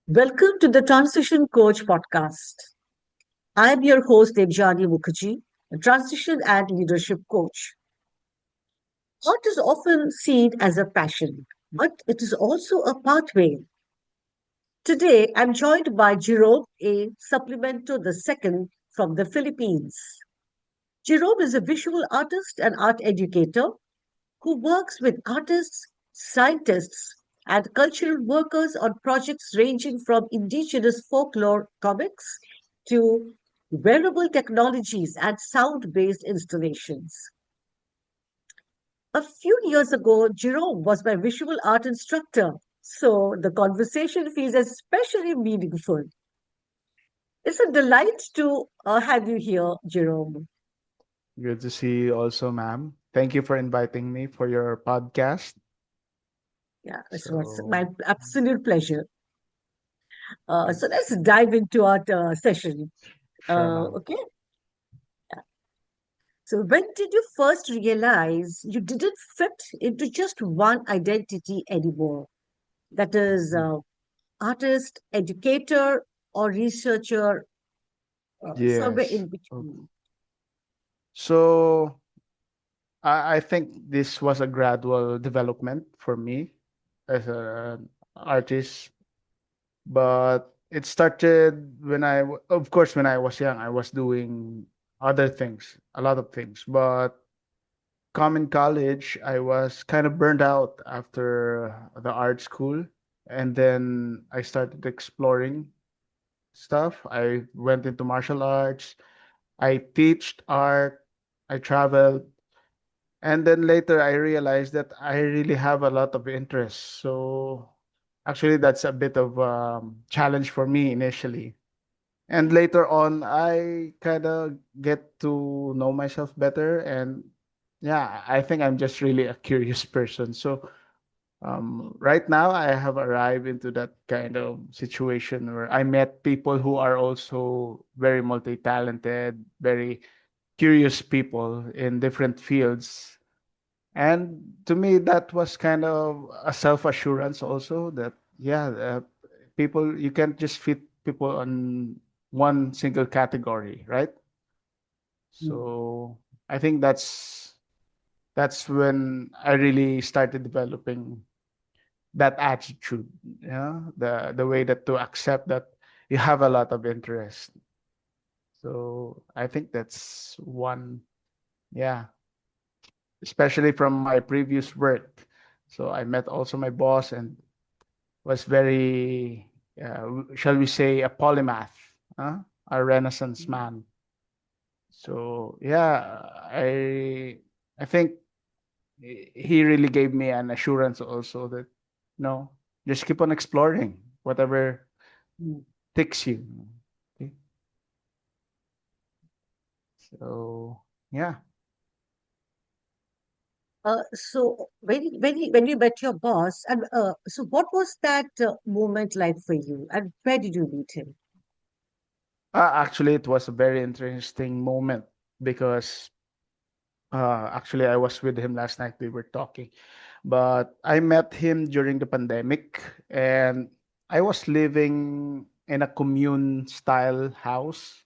Welcome to the Transition Coach podcast. I am your host, Debjani Mukerjee, a transition and leadership coach. Art is often seen as a passion, but it is also a pathway. Today, I'm joined by Jerome Supplemento II from the Philippines. Jerome is a visual artist and art educator who works with artists, scientists, and cultural workers on projects ranging from indigenous folklore comics to wearable technologies and sound based installations. A few years ago, Jerome was my visual art instructor, so the conversation feels especially meaningful. It's a delight to have you here, Jerome. Good to see you also, ma'am. Thank you for inviting me for your podcast. Yeah, it was So, my absolute pleasure. good. So let's dive into our session. Sure, ma'am. Okay. So when did you first realize you didn't fit into just one identity anymore? That is, Mhm. artist, educator, or researcher, somewhere Yes. in Okay. between. So, I think this was a gradual development for me as an artist, but it started when of course, when I was young, I was doing other things, a lot of things, but come in college, I was kind of burned out after the art school. And then I started exploring stuff. I went into martial arts. I teached art. I traveled. And then later I realized that I really have a lot of interests. So actually, that's a bit of challenge for me initially. And later on, I kind of get to know myself better. And yeah, I think I'm just really a curious person. So right now, I have arrived into that kind of situation where I met people who are also very multi-talented, very curious people in different fields. And to me, that was kind of a self-assurance also that, yeah, people, you can't just fit people on one single category, right? So I think that's when I really started developing that attitude, the way that to accept that you have a lot of interest. So I think that's one, yeah, especially from my previous work. So I met also my boss and was very, shall we say, a polymath, huh? A Renaissance man. So yeah, I think he really gave me an assurance also that no, just keep on exploring whatever Mm. takes you. Okay. So yeah. So when you met your boss, and so what was that moment like for you, and where did you meet him? Actually, it was a very interesting moment because actually I was with him last night. We were talking, but I met him during the pandemic, and I was living in a commune style house.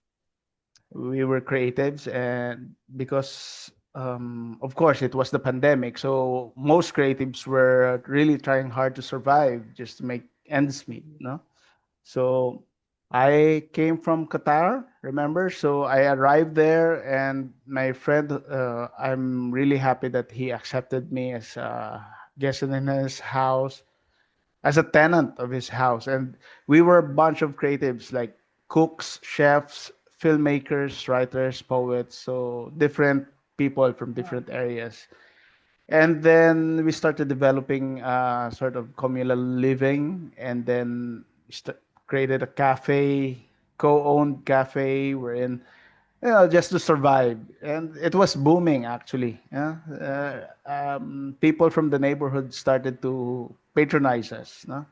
We were creatives, and because of course it was the pandemic, so most creatives were really trying hard to survive just to make ends meet, no? So I came from Qatar, remember? So I arrived there, and my friend, I'm really happy that he accepted me as a guest in his house, as a tenant of his house. And we were a bunch of creatives like cooks, chefs, filmmakers, writers, poets, so different people from different areas. And then we started developing sort of communal living, and then created a cafe, co-owned cafe. We're in, just to survive, and it was booming actually. Yeah, people from the neighborhood started to patronize us. No?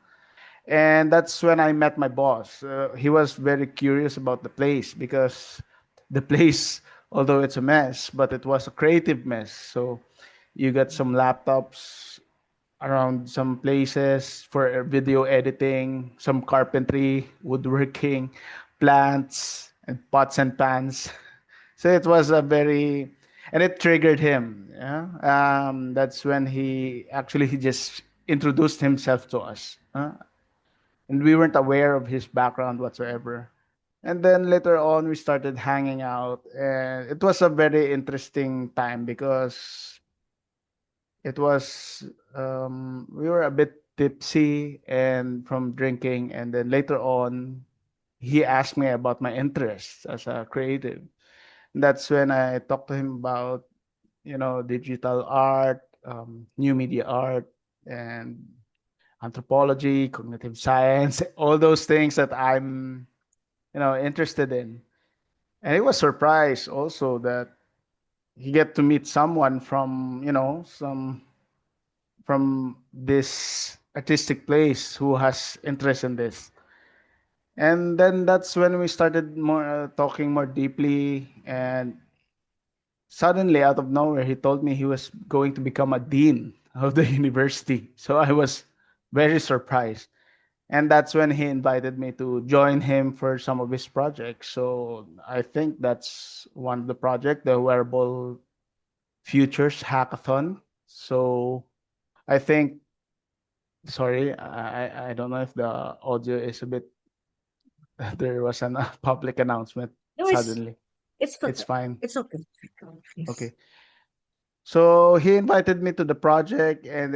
And that's when I met my boss. He was very curious about the place because the place, although it's a mess, but it was a creative mess. So you got some laptops, around some places for video editing, some carpentry, woodworking, plants, and pots and pans. So it was a very, and it triggered him. Yeah? That's when he just introduced himself to us, and we weren't aware of his background whatsoever. And then later on, we started hanging out, and it was a very interesting time because it was we were a bit tipsy and from drinking, and then later on, he asked me about my interests as a creative. That's when I talked to him about digital art, new media art, and anthropology, cognitive science, all those things that I'm interested in. And he was surprised also that he get to meet someone from from this artistic place who has interest in this. And then that's when we started more talking more deeply. And suddenly, out of nowhere, he told me he was going to become a dean of the university. So I was very surprised. And that's when he invited me to join him for some of his projects. So I think that's one of the project, the Wearable Futures Hackathon. So I think, sorry, I don't know if the audio is a bit. There was a public announcement No, suddenly. it's It's okay. fine. It's okay. Yes. Okay. So he invited me to the project, and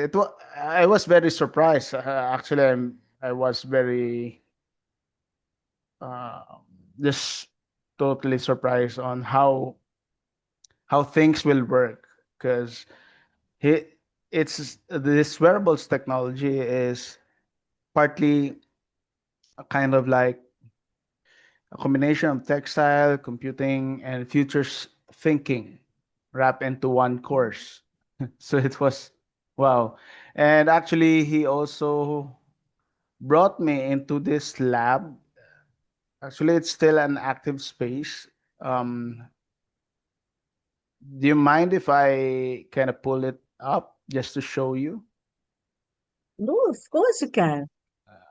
I was very surprised. Actually, I was very uh, just totally surprised on how things will work because he it's this wearables technology is partly a kind of like a combination of textile computing and futures thinking wrapped into one course. So it was wow. And actually he also brought me into this lab. Actually it's still an active space. um do you mind if I kind of pull it up just to show you? No, of course you can.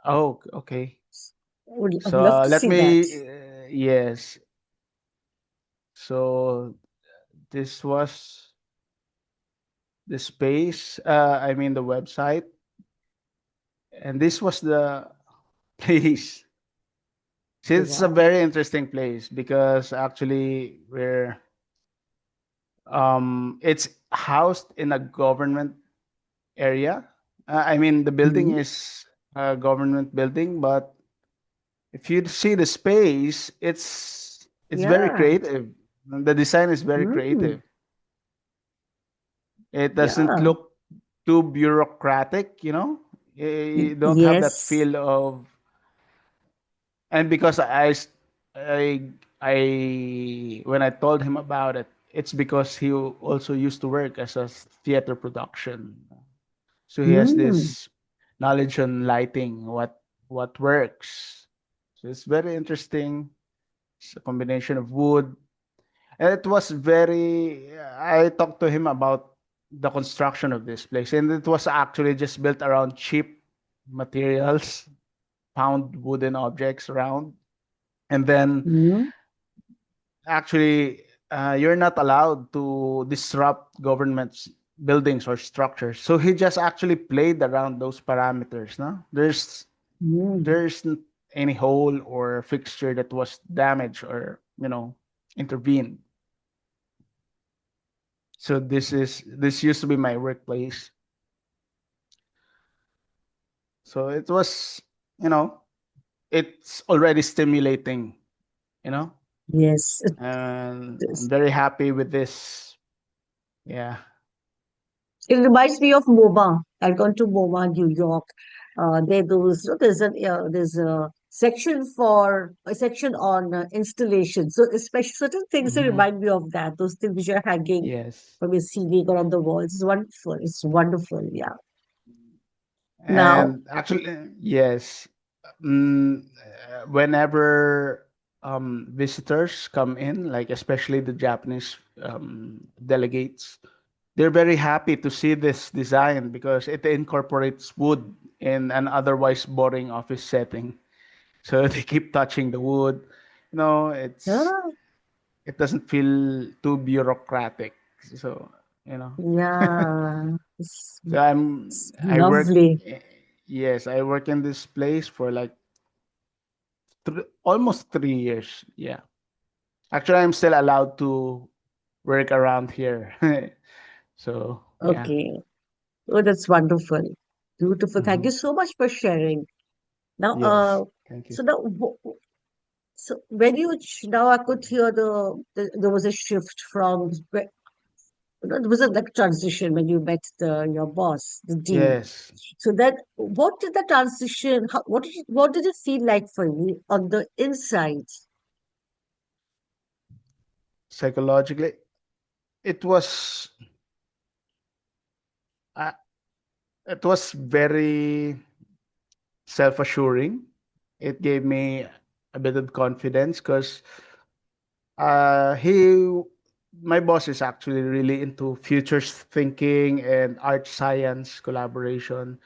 Oh, okay. Would So love to let see that. me yes. So this was the space, I mean the website, and this was the place. See, Oh, it's a wow. very interesting place because actually it's housed in a government area. I mean the building Mhm. is a government building, but if you see the space, it's very Yeah. creative. The design is very Mm. creative. It doesn't Yeah. look too bureaucratic, you know. You don't have that Yes. feel of, and because I when I told him about it, it's because he also used to work as a theater production, so he has Mm. this knowledge on lighting, what works. So it's very interesting. It's a combination of wood, and it was very. I talked to him about the construction of this place, and it was actually just built around cheap materials, found wooden objects around. And then Mm. you're not allowed to disrupt government's buildings or structures. So he just actually played around those parameters. No, Mm. there's any hole or fixture that was damaged or intervened. So this used to be my workplace. So it was, you know it's already stimulating, you know Yes. and I'm Is. very happy with this. Yeah. It reminds me of MoMA. I've gone to MoMA, New York. There's a section on installation. So especially certain things that Hmm. remind me of that. Those things which are hanging Yes. from your ceiling or on the walls. It's wonderful. It's wonderful. Yeah. Now, And actually, yes. Whenever visitors come in, like especially the Japanese delegates, they're very happy to see this design because it incorporates wood in an otherwise boring office setting. So they keep touching the wood. Oh, It doesn't feel too bureaucratic. So, you know. yeah. So It's I work lovely. yes, I work in this place for like almost 3 years. Yeah. Actually, I'm still allowed to work around here. So, yeah. Okay. Oh, that's wonderful. Beautiful. Thank Hmm. you so much for sharing. Now, Yes. Thank you. so now, so when now I could hear there was a shift from there was a like transition when you met your boss, the dean. Yes. So that what did the transition? What did it feel like for you on the inside? Psychologically, it was uh, it was very self-assuring. It gave me a bit of confidence because he my boss is actually really into futures thinking and art science collaboration,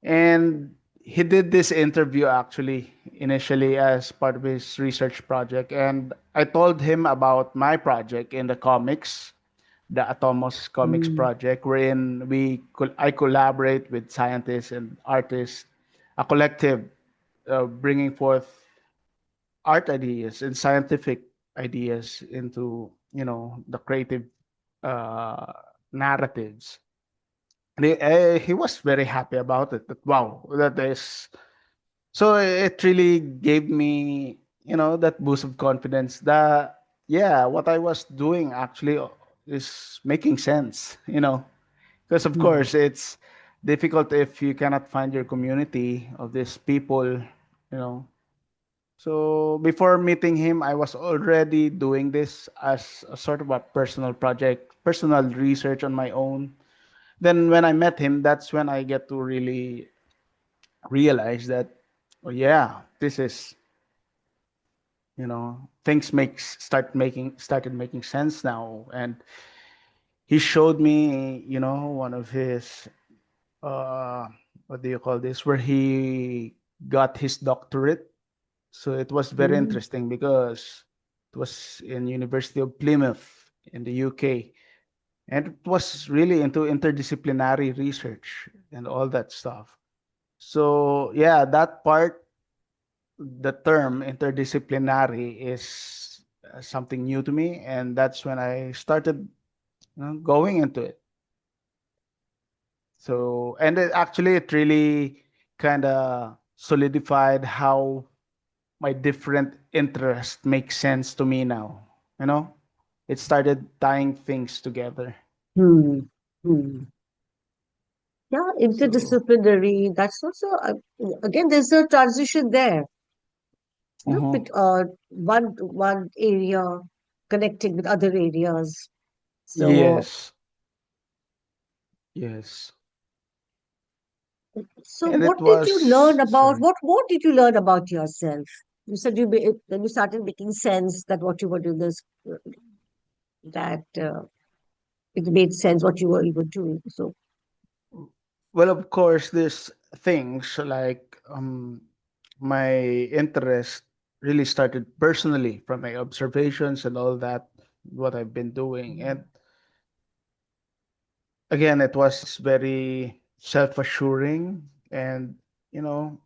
and he did this interview actually initially as part of his research project, and I told him about my project in the comics, the Atomos Comics Mm, project, wherein I collaborate with scientists and artists, a collective, bringing forth art ideas and scientific ideas into the creative uh, narratives. And he was very happy about it. That wow, that is so. It really gave me that boost of confidence that yeah, what I was doing actually is making sense. Because of mm, course it's difficult if you cannot find your community of these people. So before meeting him, I was already doing this as a sort of a personal project, personal research on my own. Then when I met him, that's when I get to really realize that, oh yeah, this is, things started making sense now. And he showed me, one of his, uh, what do you call this, where he got his doctorate. So it was very mm, interesting because it was in University of Plymouth in the UK, and it was really into interdisciplinary research and all that stuff. So yeah, that part, the term interdisciplinary is something new to me, and that's when I started going into it. So and it really kind of solidified how my different interests make sense to me now. You know, it started tying things together. mm, mm. Yeah, So, interdisciplinary. That's also again. There's a transition there. uh One area connecting with other areas. So yes, yes, so and it what did you was learn about sorry. what did you learn about yourself? You said then you started making sense that what you were doing is that it made sense what you were doing. So Well, of course, there's things like my interest really started personally from my observations and all that, what I've been doing, and again, it was very self-assuring, and you know,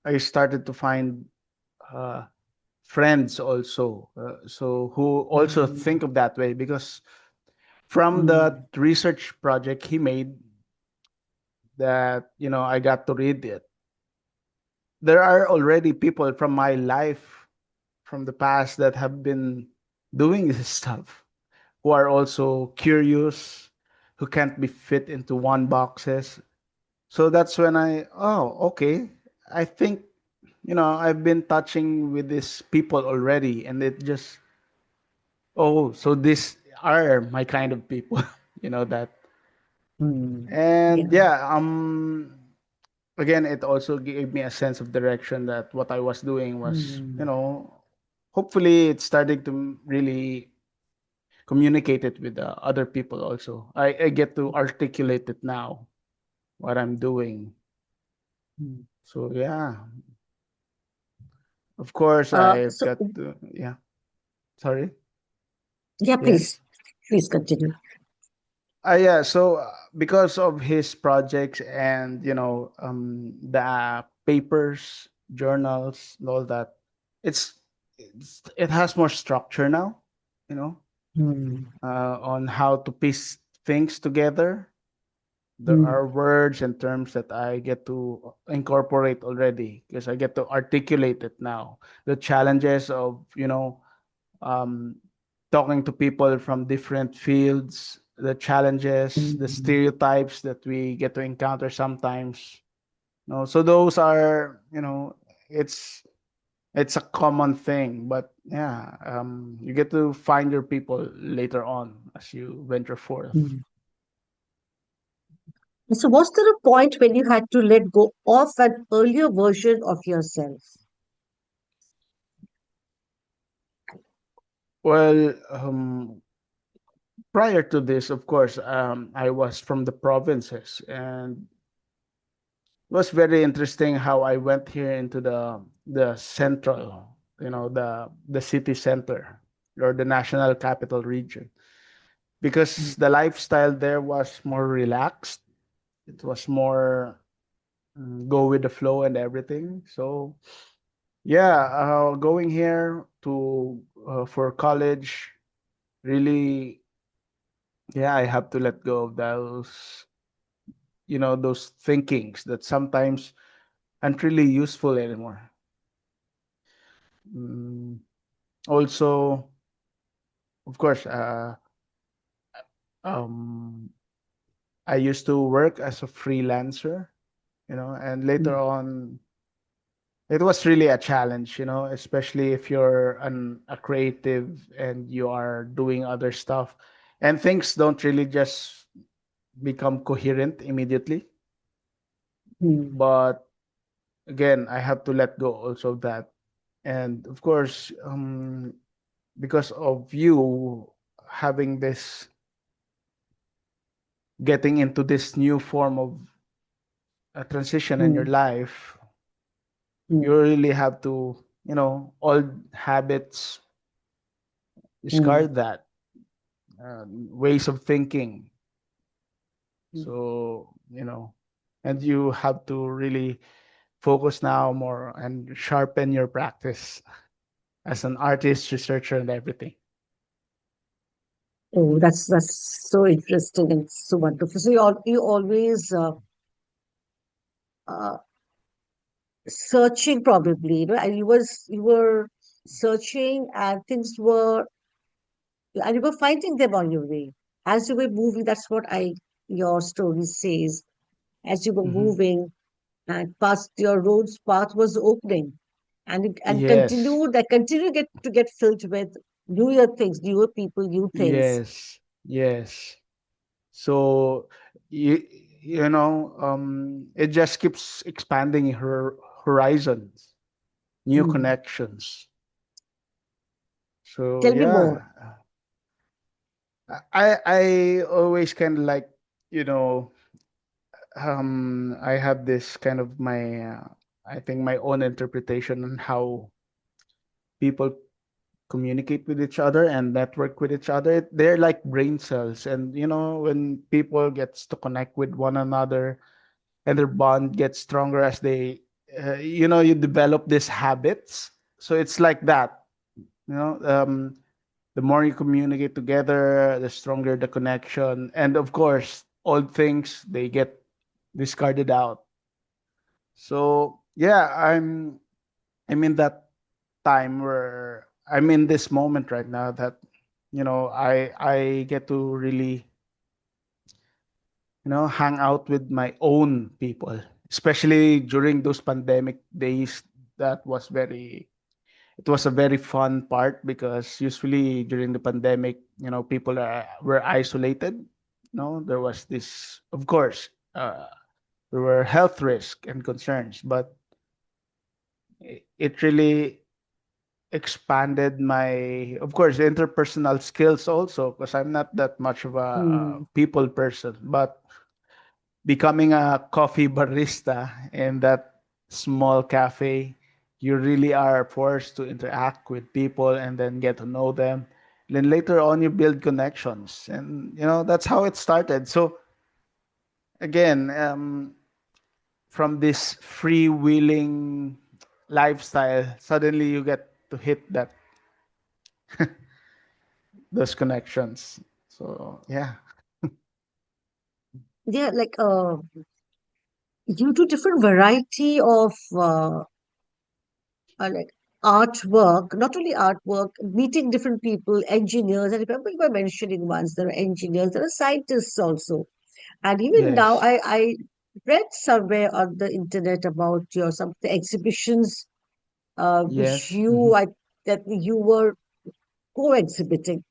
I started to find uh, friends also, so who also mm, think of that way because from the mm, research project he made that I got to read it. There are already people from my life from the past that have been doing this stuff who are also curious, who can't be fit into one boxes. So that's when okay, I think, I've been touching with these people already, and it just, oh, so these are my kind of people, that. mm. And Yeah. yeah, again, it also gave me a sense of direction that what I was doing was, Mm, hopefully it's starting to really communicate it with the other people also. I get to articulate it now, what I'm doing. Mm. So yeah, of course Uh, I've so, got to, yeah. Sorry. yeah, Yes. please continue. Yeah. So because of his projects and the papers, journals, and all that, it's, it has more structure now. You know, Mm. on how to piece things together. There Mm. are words and terms that I get to incorporate already because I get to articulate it now. The challenges of, um, talking to people from different fields, the challenges, the Mm. stereotypes that we get to encounter sometimes. So those are, it's it's a common thing, but yeah, you get to find your people later on as you venture forth. Mm. So, was there a point when you had to let go of an earlier version of yourself? Well, prior to this, of course, I was from the provinces, and it was very interesting how I went here into the central, the city center or the national capital region, because the lifestyle there was more relaxed. It was more, go with the flow and everything. So yeah, going here to for college, really, yeah, I have to let go of those thinkings that sometimes aren't really useful anymore. Mm, Also, of course, um, I used to work as a freelancer, and later Mm. on, it was really a challenge, especially if you're a creative and you are doing other stuff, and things don't really just become coherent immediately. Mm. But again, I have to let go also of that. And of course, because of you having this, getting into this new form of a transition in your Mm. life, Mm. you really have to, old habits, Mm. discard that, ways of thinking. Mm. So, and you have to really focus now more and sharpen your practice as an artist, researcher, and everything. Oh, that's so interesting and so wonderful. So you always uh, searching probably, and you were searching and things were and you were finding them on your way as you were moving. That's what I your story says. As you were Hmm. moving and past your road's path was opening, and Yes, continue to get filled with newer things, newer people, new things. yes, yes. So you it just keeps expanding her horizons, new Hmm. connections. So Tell me more. yeah, I always kind of like, you know I have this kind of my, I think, my own interpretation on how people communicate with each other and network with each other. They're like brain cells, and when people gets to connect with one another and their bond gets stronger as they, you develop these habits. So it's like that. you know um the more you communicate together, the stronger the connection, and of course old things, they get discarded out. So yeah, I'm in that time where I'm in this moment right now that, I get to really, hang out with my own people, especially during those pandemic days. That was very It was a very fun part because usually during the pandemic, people were isolated. There was this, of course, there were health risks and concerns, but it really expanded my, of course, interpersonal skills also, because I'm not that much of a mm. people person. But becoming a coffee barista in that small cafe, you really are forced to interact with people and then get to know them. Then later on, you build connections, and that's how it started. So again, from this freewheeling lifestyle, suddenly you get to hit that those connections. So yeah, Yeah, like due to different variety of like artwork, not only artwork, meeting different people, engineers. I remember you were mentioning once there are engineers, there are scientists also. And even now, yes, I read somewhere on the internet about your some of the exhibitions which yes, mhm, that you were co-exhibiting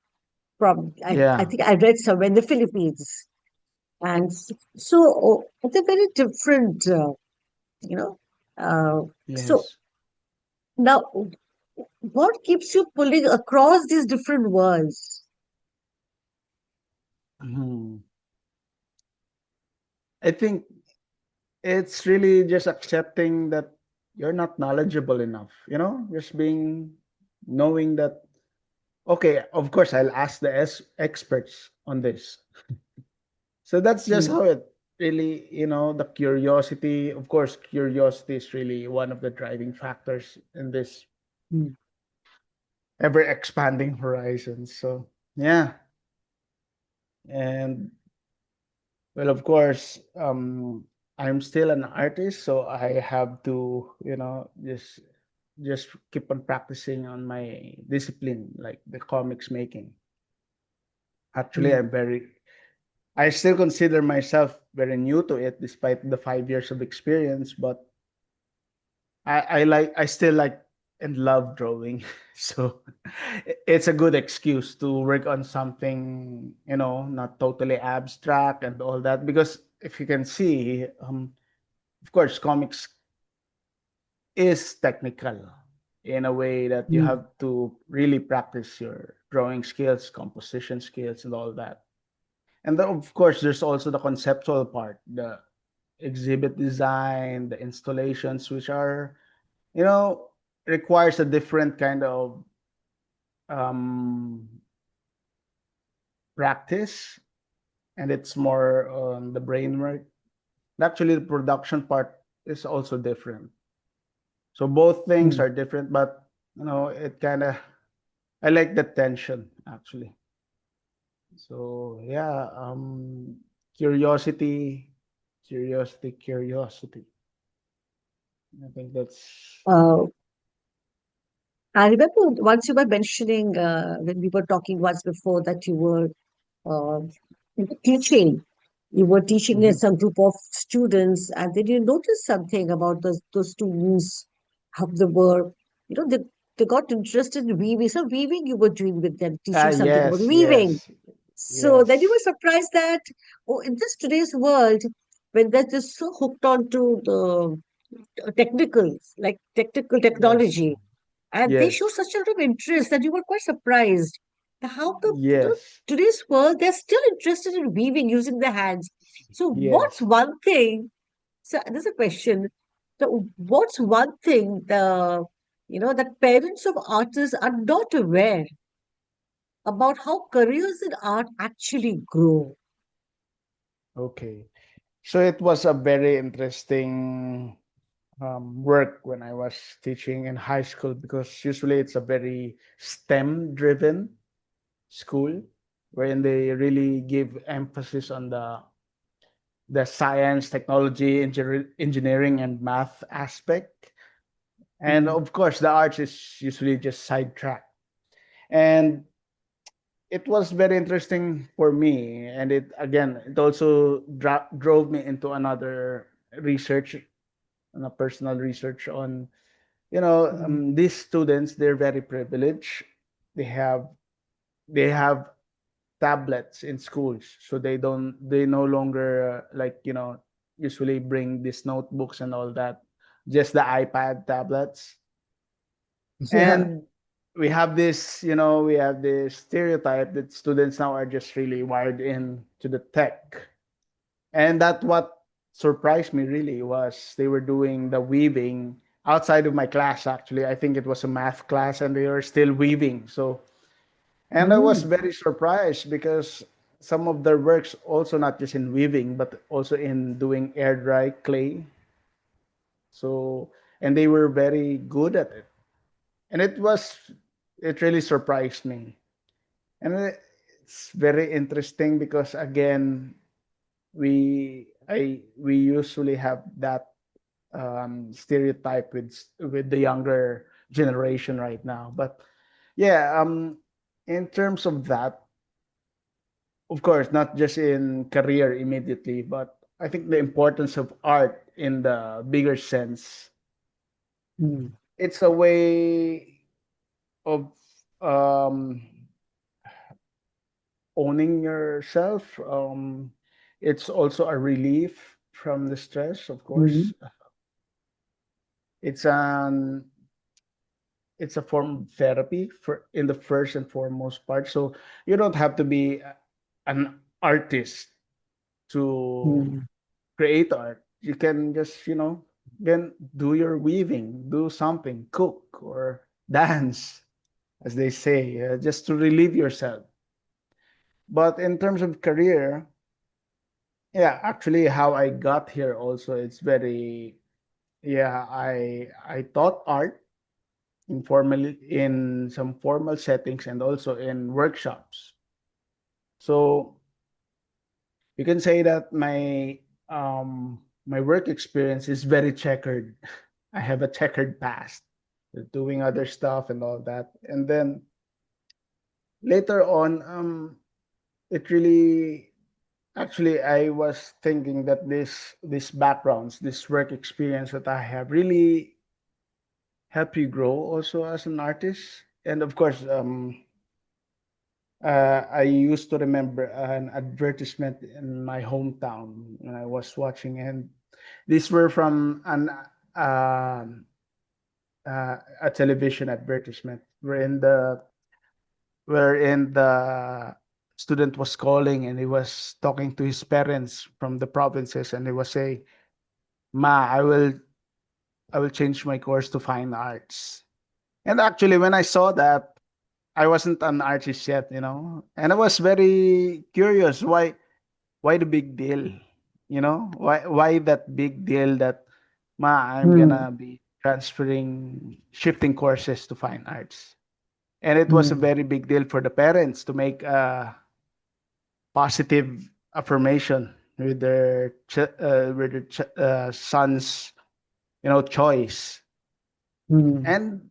from. I yeah, think I read somewhere in the Philippines, and so they're very different, you know. So yes. now, what keeps you pulling across these different worlds? Mhm. I think it's really just accepting that you're not knowledgeable enough, just knowing that, okay, of course, I'll ask the experts on this. So that's just Mm, how it really, the curiosity, of course, curiosity is really one of the driving factors in this mm. ever expanding horizons. So, yeah. And well, of course, I'm still an artist, so I have to, just keep on practicing on my discipline, like the comics making. Actually, Mm. I still consider myself very new to it, despite the 5 years of experience. But I still like and love drawing, so it's a good excuse to work on something, not totally abstract and all that. Because if you can see, of course, comics is technical in a way that you Mm. have to really practice your drawing skills, composition skills, and all that. And then, of course, there's also the conceptual part, the exhibit design, the installations, which are, you know, requires a different kind of um, practice, and it's more on the brain work. Actually, the production part is also different. So both things Mm. are different, but it kind of, I like the tension actually. So yeah, curiosity, curiosity. I think that's Uh, I remember once you were mentioning when we were talking once before that uh, teaching. You were teaching mhm. some group of students, and then you noticed something about those students, how they were, they got interested in weaving. So weaving you were doing with them, teaching something about Yes, weaving. yes, So then you were yes, surprised that, oh, in this today's world, when they're just so hooked on to the technicals, like technical yes, technology, and they show yes, such a lot of interest that you were quite surprised. How come, yes, today's world, they're still interested in weaving using their hands. So what's yes. one thing? So there's a question. So what's one thing that parents of artists are not aware about how careers in art actually grow? Okay. So it was a very interesting work when I was teaching in high school, because usually it's a very STEM driven school wherein they really give emphasis on the science, technology, engineering, and math aspect. And Mm. of course, the arts is usually just sidetracked. And it was very interesting for me. And it also drove me into another research, on a personal research on, Mm. these students, they're very privileged. They have they have tablets in schools, so they no longer like, usually bring these notebooks and all that, just the iPad tablets. Yeah. And we have this, you know, we have this stereotype that students now are just really wired in to the tech. And that what surprised me really was they were doing the weaving outside of my class actually. I think it was a math class and they were still weaving. So and I was Mm, very surprised because some of their works also not just in weaving but also in doing air dry clay. So and they were very good at it. And it really surprised me. And it's very interesting because again we usually have that stereotype with the younger generation right now. But yeah, in terms of that, of course, not just in career immediately, but I think the importance of art in the bigger sense. mm, It's a way of um, owning yourself. It's also a relief from the stress, of mm, course. It's an it's a form of therapy for in the first and foremost part. So you don't have to be an artist to mm. create art. You can just, you know, then do your weaving, do something, cook or dance, as they say, just to relieve yourself. But in terms of career, yeah, actually, how I got here also, it's very, yeah, I taught art informally in some formal settings and also in workshops. So you can say that my work experience is very checkered. I have a checkered past, doing other stuff and all that. And then later on, it really actually I was thinking that these backgrounds, this work experience that I have really help you grow also as an artist. And of course, I used to remember an advertisement in my hometown when I was watching, and these were from um a television advertisement wherein the student was calling and he was talking to his parents from the provinces, and he was saying, "Ma, I will change my course to fine arts." And actually, when I saw that, I wasn't an artist yet, you know, and I was very curious why the big deal, you know, why that big deal that ma I'm Mm, gonna be transferring shifting courses to fine arts. And it was a mm, very big deal for the parents to make a positive affirmation with their son's, you know, choice. mm. And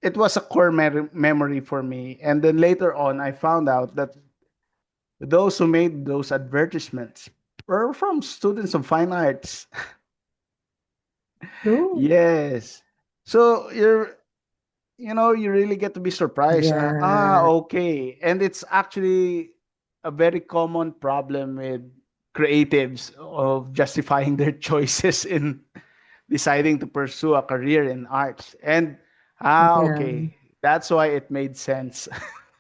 it was a core memory for me. And then later on I found out that those who made those advertisements were from students of fine arts. Oh, Yes. So you know, you really get to be surprised. yeah, Okay. And it's actually a very common problem with creatives of justifying their choices in deciding to pursue a career in arts. And yeah, okay. That's why it made sense.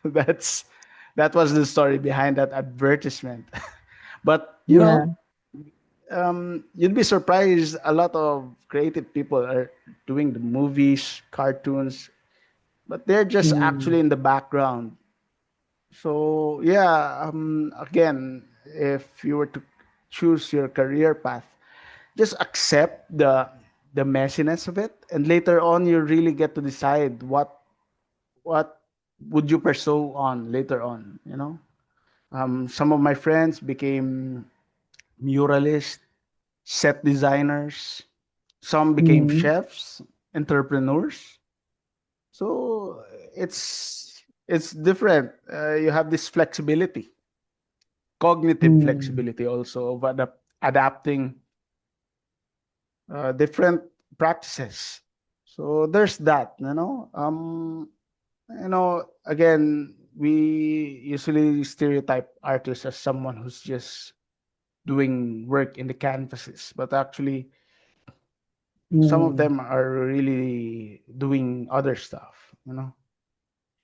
That's that was the story behind that advertisement. But you yeah. know, you'd be surprised a lot of creative people are doing the movies, cartoons, but they're just Mm, actually in the background. So yeah, again, if you were to choose your career path, just accept the messiness of it, and later on you really get to decide what would you pursue on later on. You know, some of my friends became muralists, set designers. Some became mm, chefs, entrepreneurs. So it's different. You have this flexibility, cognitive mm, flexibility also of adapting different practices. So there's that, you know, again, we usually stereotype artists as someone who's just doing work in the canvases, but actually Some of Mm. them are really doing other stuff, you know.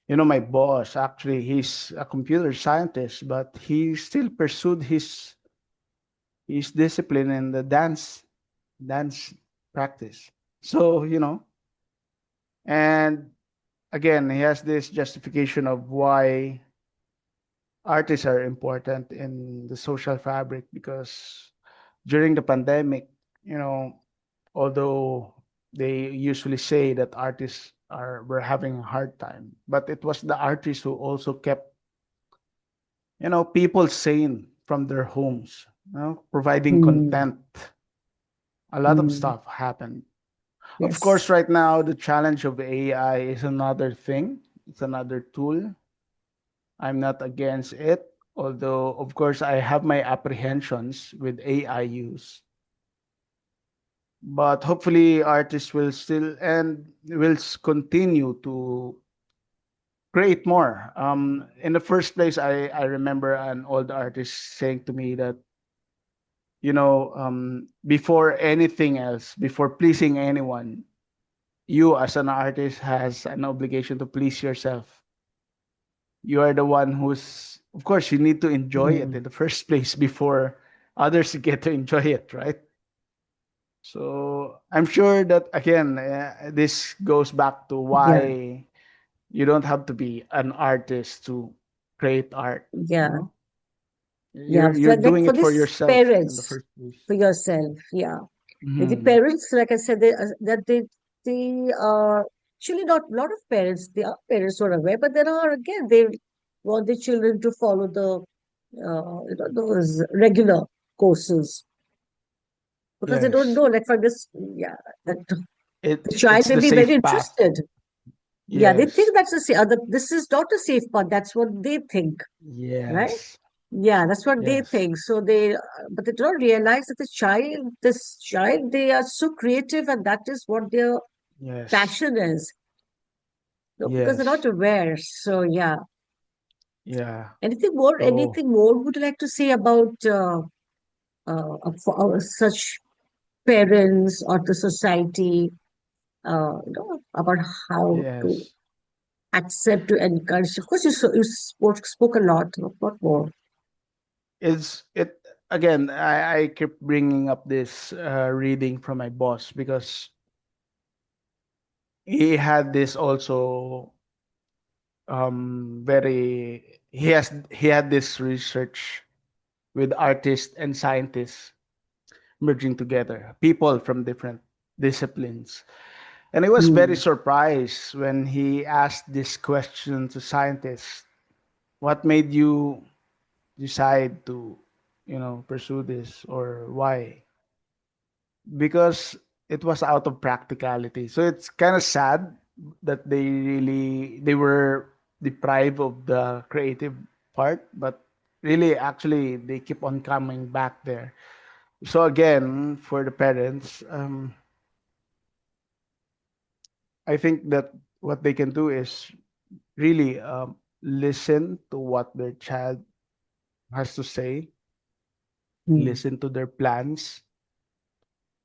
You know, my boss, actually, he's a computer scientist, but he still pursued his discipline in the dance practice. So, you know, and again, he has this justification of why artists are important in the social fabric because during the pandemic, you know, although they usually say that artists are were having a hard time, but it was the artists who also kept, you know, people sane from their homes, you know, providing Mm. content. A lot of Mm. stuff happened. Of Yes. course, right now the challenge of AI is another thing. It's another tool. I'm not against it, although of course I have my apprehensions with AI use. But hopefully artists will still and will continue to create more. In the first place, I remember an old artist saying to me that, you know, before anything else, before pleasing anyone, you as an artist has an obligation to please yourself. You are the one who's, of course, you need to enjoy it Mm. in the first place before others get to enjoy it, right? So I'm sure that again, this goes back to Yeah. why you don't have to be an artist to create art. You Yeah. know, Yeah. you're So like doing for it for this yourself in the parents, first place. for yourself. Yeah. The Hmm. parents, like I said, that they actually not a lot of parents. There are parents who are aware, but there are again they want the children to follow the those regular courses because they don't Yes, know. Like for this, yeah, that the child it's may the be very safe path. interested. Yeah, they Yes, think that's a other. This is not a safe path. That's what they think, right? yes, Yeah, that's what they yes, think. So they, but they don't realize that this child, they are so creative, and that is what their yes, passion is. No, because they're not yes, aware. So yeah. yeah. Anything more? So Anything more would you like to say about for such parents or the society? About how to yes, accept to encourage. Of course, you spoke a lot. What more? it's it again. I keep bringing up this reading from my boss because he had this also very he had this research with artists and scientists merging together, people from different disciplines. And I was very Hmm. surprised when he asked this question to scientists. What made you decide to, you know, pursue this or why? Because it was out of practicality. So it's kind of sad that they were deprived of the creative part, but really actually they keep on coming back there. So again, for the parents, I think that what they can do is really listen to what their child has to say, Hmm. listen to their plans.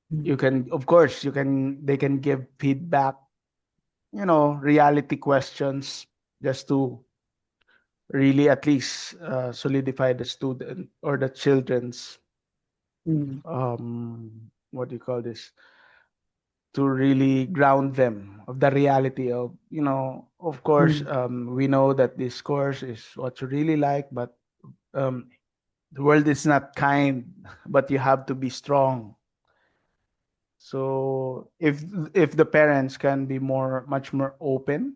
Hmm. You can, of course, they can give feedback, you know, reality questions just to really at least solidify the student or the children's Hmm. what do you call this, to really ground them of the reality of, you know, of course, Hmm. we know that this course is what you really like, but um, the world is not kind, but you have to be strong. So if the parents can be much more open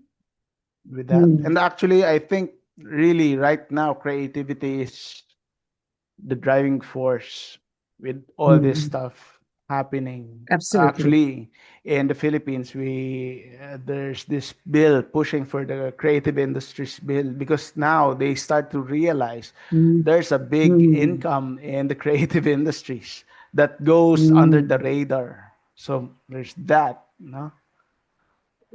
with that, Hmm. and actually I think really right now creativity is the driving force with all this Hmm. stuff happening. Absolutely. Actually, in the Philippines, we there's this bill pushing for the creative industries bill because now they start to realize Hmm. there's a big Hmm. income in the creative industries that goes under the Hmm. radar. So there's that, no?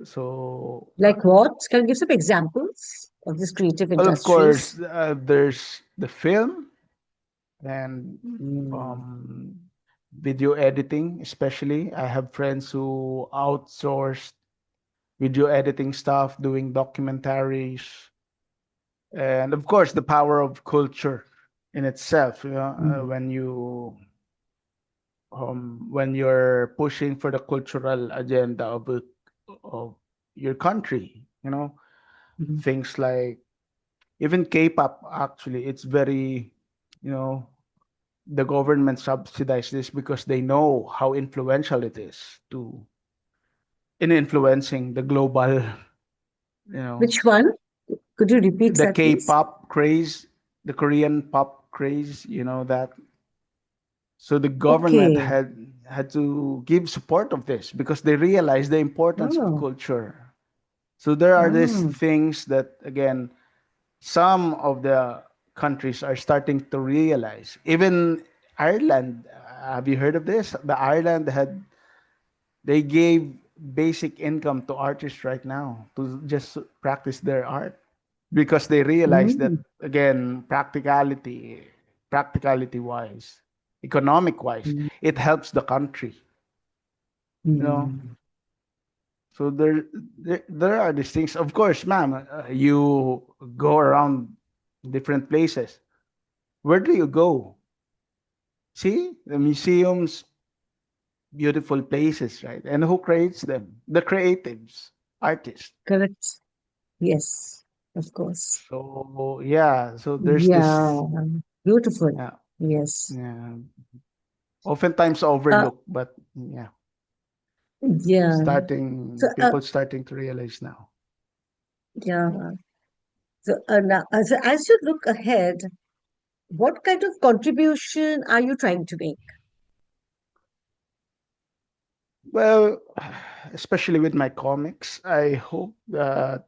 So Like what? Can you give some examples of these creative well, of course, industries? there's the film and Hmm. um, video editing, especially. I have friends who outsourced video editing stuff, doing documentaries, and of course, the power of culture in itself. You know, mm, when you're pushing for the cultural agenda of your country, you know, mm, things like even K-pop. Actually, it's very, you know, the government subsidize this because they know how influential it is to in influencing the global, you know, which one? Could you repeat the that, please? K-pop craze, the Korean pop craze, you know that. So the government Okay. had to give support of this because they realize the importance of Oh, culture. So there are these oh. things that again some of the countries are starting to realize. Even Ireland, have you heard of this? The Ireland had they gave basic income to artists right now to just practice their art because they realize Mm, that again practicality wise, economic wise, mm, it helps the country, you know. mm. So there are these things. Of course, ma'am, you go around different places. Where do you go? See the museums, beautiful places, right? And who creates them? The creatives, artists. Correct. Yes, of course. So yeah, so there's this, Yeah, beautiful. yeah, Yes. yeah, oftentimes Uh, overlooked, but yeah, yeah. So, starting people starting to realize now. yeah. So, now, as you look ahead, what kind of contribution are you trying to make? Well, especially with my comics, I hope that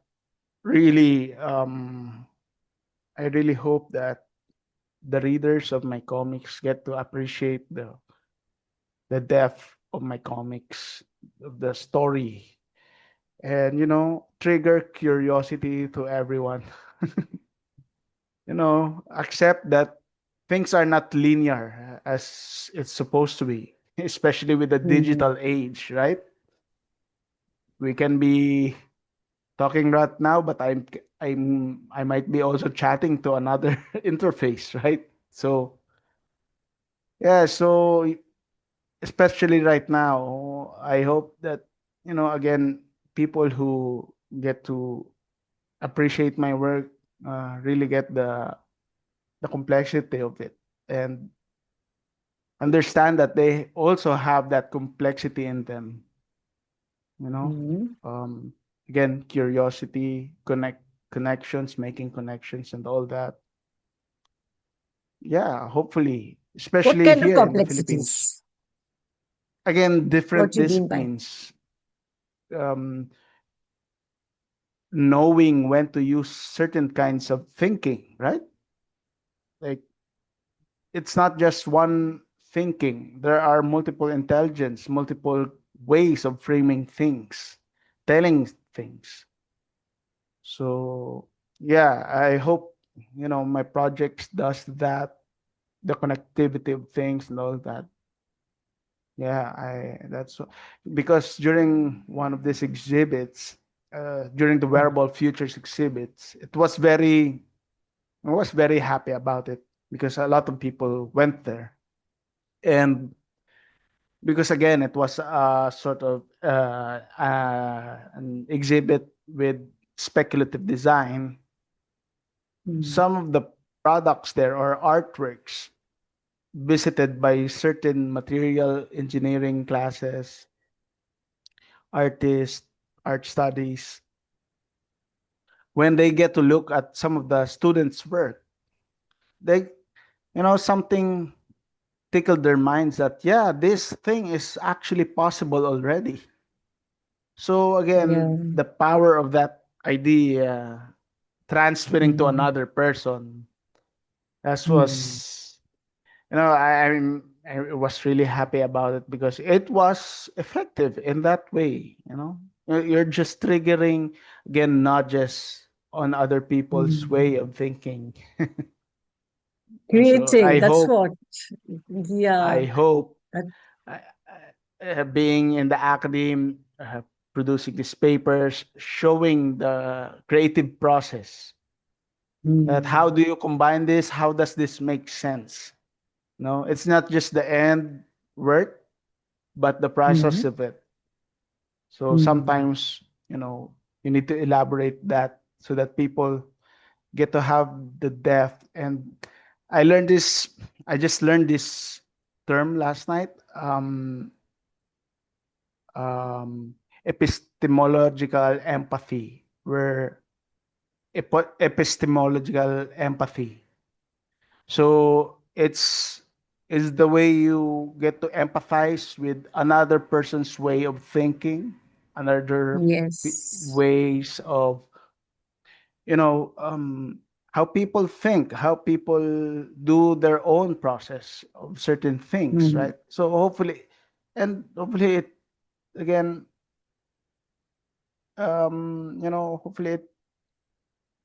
really, I really hope that the readers of my comics get to appreciate the depth of my comics, of the story, and trigger curiosity to everyone. Accept that things are not linear as it's supposed to be, especially with the Mm, digital age, right? We can be talking right now, but I might be also chatting to another interface, right? So yeah, so especially right now, I hope that again people who get to appreciate my work really get the complexity of it and understand that they also have that complexity in them, you know. mm. Um, Again, curiosity, connections, making connections, and all that. Yeah, hopefully, What especially kind of here in the Philippines. complexities? Again, What different do you mean by? disciplines. Um, Knowing when to use certain kinds of thinking, right? Like it's not just one thinking. There are multiple intelligence, multiple ways of framing things, telling things. So yeah, I hope my projects does that, the connectivity of things and all that. Yeah, I that's because during one of these exhibits, during the wearable futures exhibits, I was very happy about it because a lot of people went there. And because again it was a sort of an exhibit with speculative design. Mm, Some of the products there or artworks visited by certain material engineering classes, artists, art studies, when they get to look at some of the students' work, they something tickled their minds that yeah, this thing is actually possible already. So yeah. again, the power of that idea transferring to Mm, another person. That mm. was, I was really happy about it because it was effective in that way. You're just triggering again, not just on other people's Mm. way of thinking. So Creating, that's what. I Yeah. hope That, I, being in the academe, producing these papers, showing the creative process. That how mm, do you combine this? How does this make sense? No, it's not just the end work, but the process mm, of it. So mm. sometimes, you need to elaborate that so that people get to have the depth. And I learned this, I just learned this term last night. Um, Epistemological empathy, where epistemological empathy. So it's the way you get to empathize with another person's way of thinking, another Yes. ways of you know um, how people think, how people do their own process of certain things, Mm. right? So hopefully it again hopefully it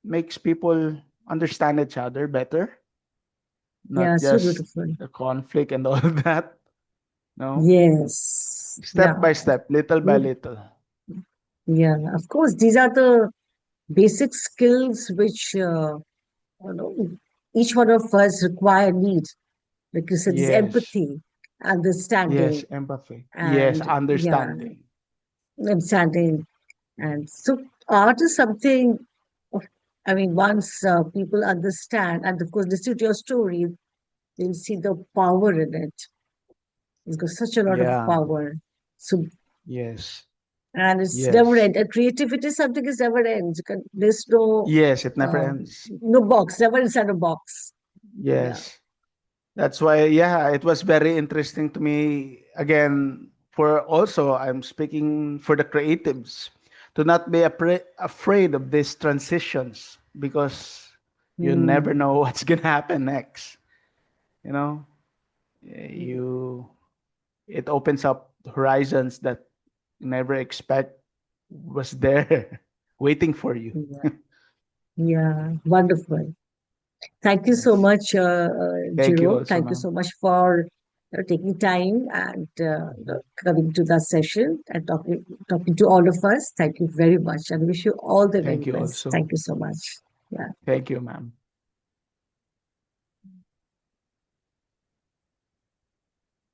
makes people understand each other better, Yeah, not so just beautiful. the conflict and all that. No, Yes. step Yeah. by step, little by Mm, little. yeah. Of course, these are the basic skills which know, each one of us require need. Like you said, this Yes, empathy, yes, understanding, empathy. Yes, and yeah, understanding. understanding. And so art is something, of- I mean, once people understand, and of course, listen to your story, they'll see the power in it. It's got such a lot of Yeah. power. So, Yes. and it's never Yes. end. And creativity is something is never ends. There's no, Yes, it never um, ends. no box, never inside a box. Yeah. Yes. That's why, yeah, it was very interesting to me. Again, for also, I'm speaking for the creatives to not be afraid of these transitions, because you never Hmm. know what's going to happen next. You know, Hmm. you, it opens up horizons that you never expect was there waiting for you. Yeah. Yeah. Wonderful. Thank you so Yes. much, Thank you Jerome. also, Thank you ma'am. so much for taking time and coming to the session and talking to all of us. Thank you very much, and wish you all the very Thank you best. also. Thank you so much. Yeah. Thank you, ma'am.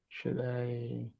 Should I?